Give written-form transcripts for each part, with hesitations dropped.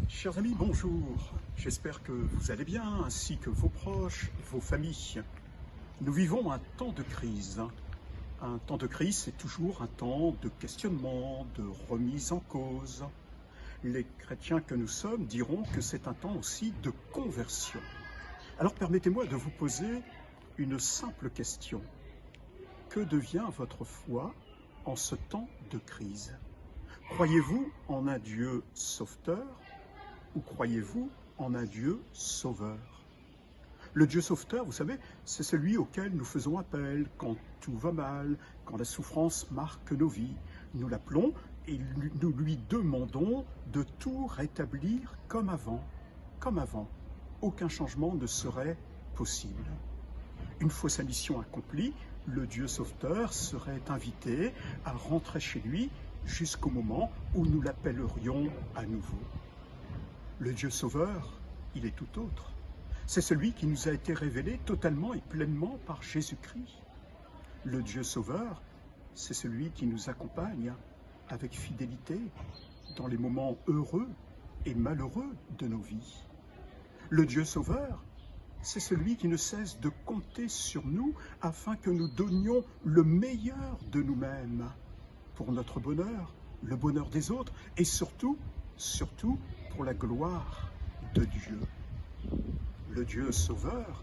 Chers amis, bonjour. J'espère que vous allez bien, ainsi que vos proches, vos familles. Nous vivons un temps de crise. Un temps de crise, c'est toujours un temps de questionnement, de remise en cause. Les chrétiens que nous sommes diront que c'est un temps aussi de conversion. Alors permettez-moi de vous poser une simple question. Que devient votre foi en ce temps de crise? Croyez-vous en un Dieu sauveteur ou croyez-vous en un Dieu sauveur? Le Dieu sauveteur, vous savez, c'est celui auquel nous faisons appel quand tout va mal, quand la souffrance marque nos vies. Nous l'appelons et nous lui demandons de tout rétablir comme avant. Comme avant. Aucun changement ne serait possible. Une fois sa mission accomplie, le Dieu sauveteur serait invité à rentrer chez lui jusqu'au moment où nous l'appellerions à nouveau. Le Dieu sauveur, il est tout autre. C'est celui qui nous a été révélé totalement et pleinement par Jésus-Christ. Le Dieu sauveur, c'est celui qui nous accompagne avec fidélité dans les moments heureux et malheureux de nos vies. Le Dieu sauveur, c'est celui qui ne cesse de compter sur nous afin que nous donnions le meilleur de nous-mêmes pour notre bonheur, le bonheur des autres et surtout pour la gloire de Dieu. Le Dieu sauveur,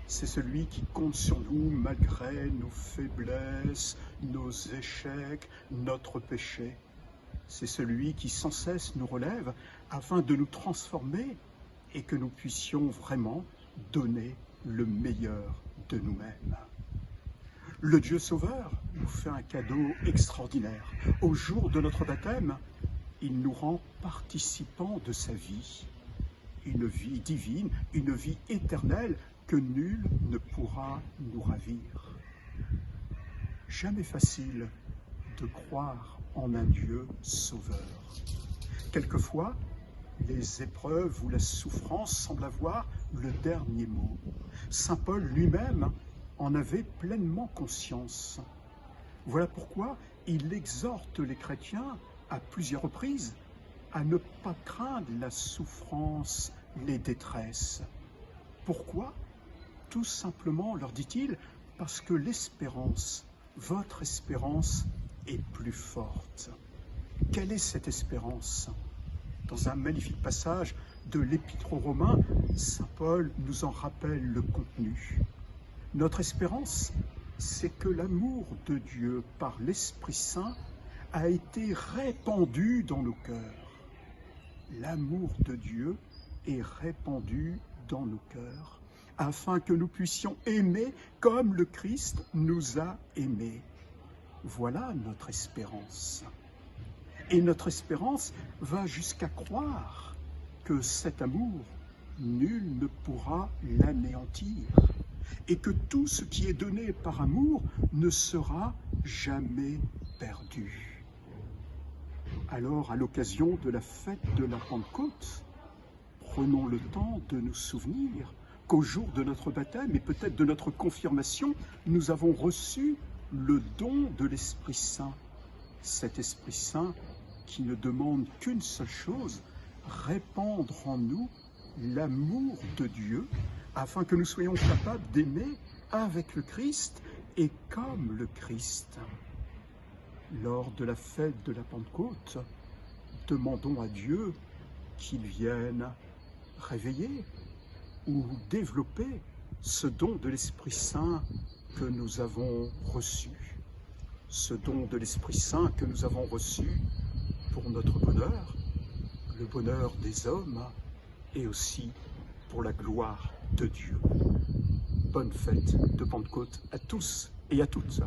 c'est celui qui compte sur nous malgré nos faiblesses, nos échecs, notre péché. C'est celui qui sans cesse nous relève afin de nous transformer et que nous puissions vraiment donner le meilleur de nous-mêmes. Le Dieu sauveur nous fait un cadeau extraordinaire. Au jour de notre baptême, il nous rend participants de sa vie. Une vie divine, une vie éternelle que nul ne pourra nous ravir. Jamais facile de croire en un Dieu sauveur. Quelquefois, les épreuves ou la souffrance semblent avoir le dernier mot. Saint Paul lui-même en avait pleinement conscience. Voilà pourquoi il exhorte les chrétiens à plusieurs reprises à ne pas craindre la souffrance, les détresses. Pourquoi? Tout simplement, leur dit-il, parce que l'espérance, votre espérance, est plus forte. Quelle est cette espérance? Dans un magnifique passage de l'Épître aux Romains, saint Paul nous en rappelle le contenu. Notre espérance, c'est que l'amour de Dieu par l'Esprit Saint a été répandu dans nos cœurs. L'amour de Dieu est répandu dans nos cœurs, afin que nous puissions aimer comme le Christ nous a aimés. Voilà notre espérance. Et notre espérance va jusqu'à croire que cet amour, nul ne pourra l'anéantir, et que tout ce qui est donné par amour ne sera jamais perdu. Alors, à l'occasion de la fête de la Pentecôte, prenons le temps de nous souvenir qu'au jour de notre baptême et peut-être de notre confirmation, nous avons reçu le don de l'Esprit Saint. Cet Esprit Saint qui ne demande qu'une seule chose, répandre en nous l'amour de Dieu, afin que nous soyons capables d'aimer avec le Christ et comme le Christ. Lors de la fête de la Pentecôte, demandons à Dieu qu'il vienne réveiller ou développer ce don de l'Esprit Saint que nous avons reçu. Ce don de l'Esprit Saint que nous avons reçu pour notre bonheur, le bonheur des hommes et aussi pour la gloire de Dieu. Bonne fête de Pentecôte à tous et à toutes.